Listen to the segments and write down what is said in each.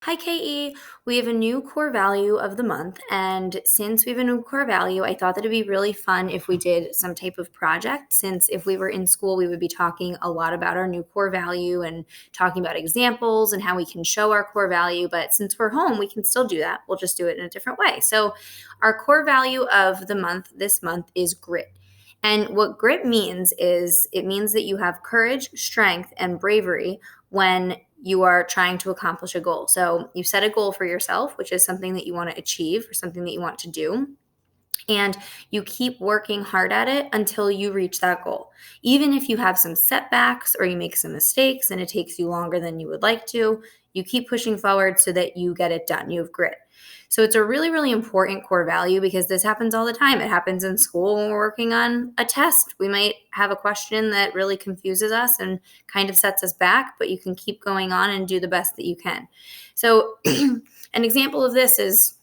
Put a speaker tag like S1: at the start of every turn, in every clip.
S1: Hi, KE. We have a new core value of the month. And since we have a new core value, I thought that it'd be really fun if we did some type of project. Since if we were in school, we would be talking a lot about our new core value and talking about examples and how we can show our core value. But since we're home, we can still do that. We'll just do it in a different way. So, our core value of the month this month is grit. And what grit means is it means that you have courage, strength, and bravery when you are trying to accomplish a goal. So you set a goal for yourself, which is something that you want to achieve or something that you want to do. And you keep working hard at it until you reach that goal. Even if you have some setbacks or you make some mistakes and it takes you longer than you would like to, you keep pushing forward so that you get it done. You have grit. So it's a really, really important core value because this happens all the time. It happens in school when we're working on a test. We might have a question that really confuses us and kind of sets us back, but you can keep going on and do the best that you can. So an example of this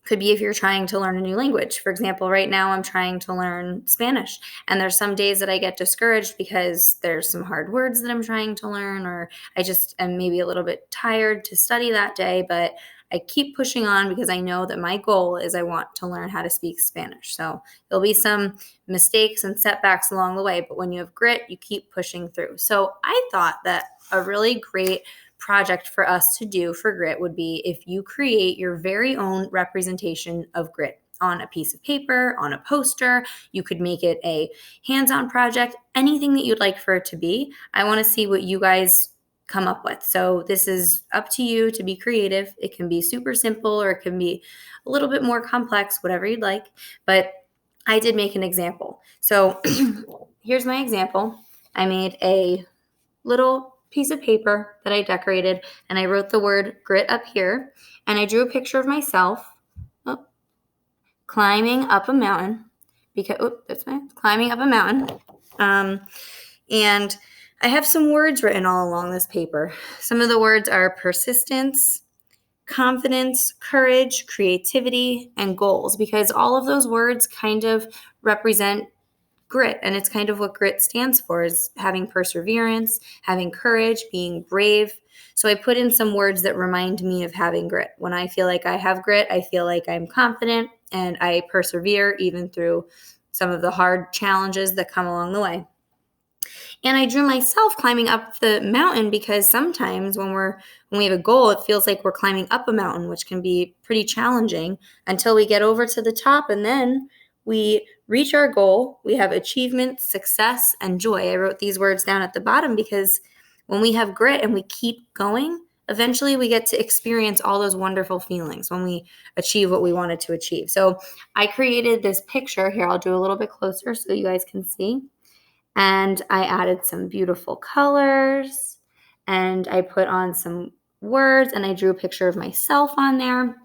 S1: could be if you're trying to learn a new language. For example, right now I'm trying to learn Spanish, and there's some days that I get discouraged because there's some hard words that I'm trying to learn, or I just am maybe a little bit tired to study that day, but I keep pushing on because I know that my goal is I want to learn how to speak Spanish. So there'll be some mistakes and setbacks along the way, but when you have grit, you keep pushing through. So I thought that a really great project for us to do for grit would be if you create your very own representation of grit on a piece of paper, on a poster. You could make it a hands-on project, anything that you'd like for it to be. I want to see what you guys come up with. So this is up to you to be creative. It can be super simple or it can be a little bit more complex, whatever you'd like. But I did make an example. So here's my example. I made a little piece of paper that I decorated, and I wrote the word grit up here, and I drew a picture of myself climbing up a mountain climbing up a mountain. And I have some words written all along this paper. Some of the words are persistence, confidence, courage, creativity, and goals, because all of those words kind of represent grit, and it's kind of what grit stands for, is having perseverance, having courage, being brave. So I put in some words that remind me of having grit. When I feel like I have grit, I feel like I'm confident and I persevere even through some of the hard challenges that come along the way. And I drew myself climbing up the mountain because sometimes when we have a goal, it feels like we're climbing up a mountain, which can be pretty challenging until we get over to the top, and then we reach our goal. We have achievement, success, and joy. I wrote these words down at the bottom because when we have grit and we keep going, eventually we get to experience all those wonderful feelings when we achieve what we wanted to achieve. So I created this picture here. I'll do a little bit closer so you guys can see. And I added some beautiful colors, and I put on some words, and I drew a picture of myself on there.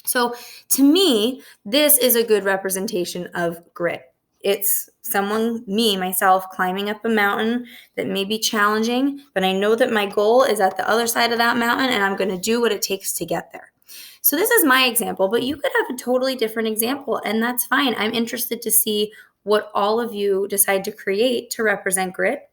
S1: So to me, this is a good representation of grit. It's myself, climbing up a mountain that may be challenging, but I know that my goal is at the other side of that mountain, and I'm going to do what it takes to get there. So this is my example, but you could have a totally different example, and that's fine. I'm interested to see what all of you decide to create to represent grit.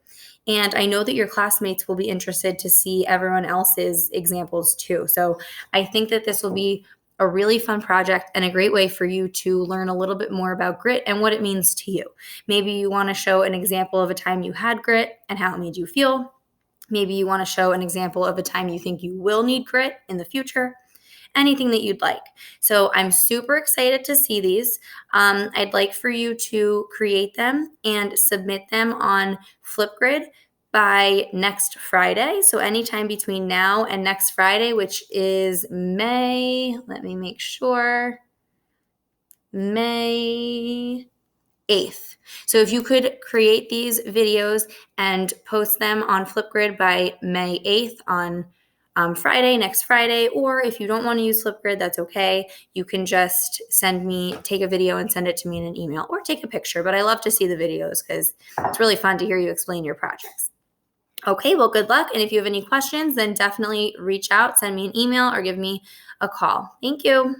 S1: And I know that your classmates will be interested to see everyone else's examples too. So I think that this will be a really fun project and a great way for you to learn a little bit more about grit and what it means to you. Maybe you want to show an example of a time you had grit and how it made you feel. Maybe you want to show an example of a time you think you will need grit in the future. Anything that you'd like. So I'm super excited to see these. I'd like for you to create them and submit them on Flipgrid by next Friday. So anytime between now and next Friday, which is May 8th. So if you could create these videos and post them on Flipgrid by May 8th on Friday, next Friday, or if you don't want to use Flipgrid, that's okay. You can just take a video and send it to me in an email, or take a picture. But I love to see the videos because it's really fun to hear you explain your projects. Okay, well, good luck. And if you have any questions, then definitely reach out, send me an email, or give me a call. Thank you.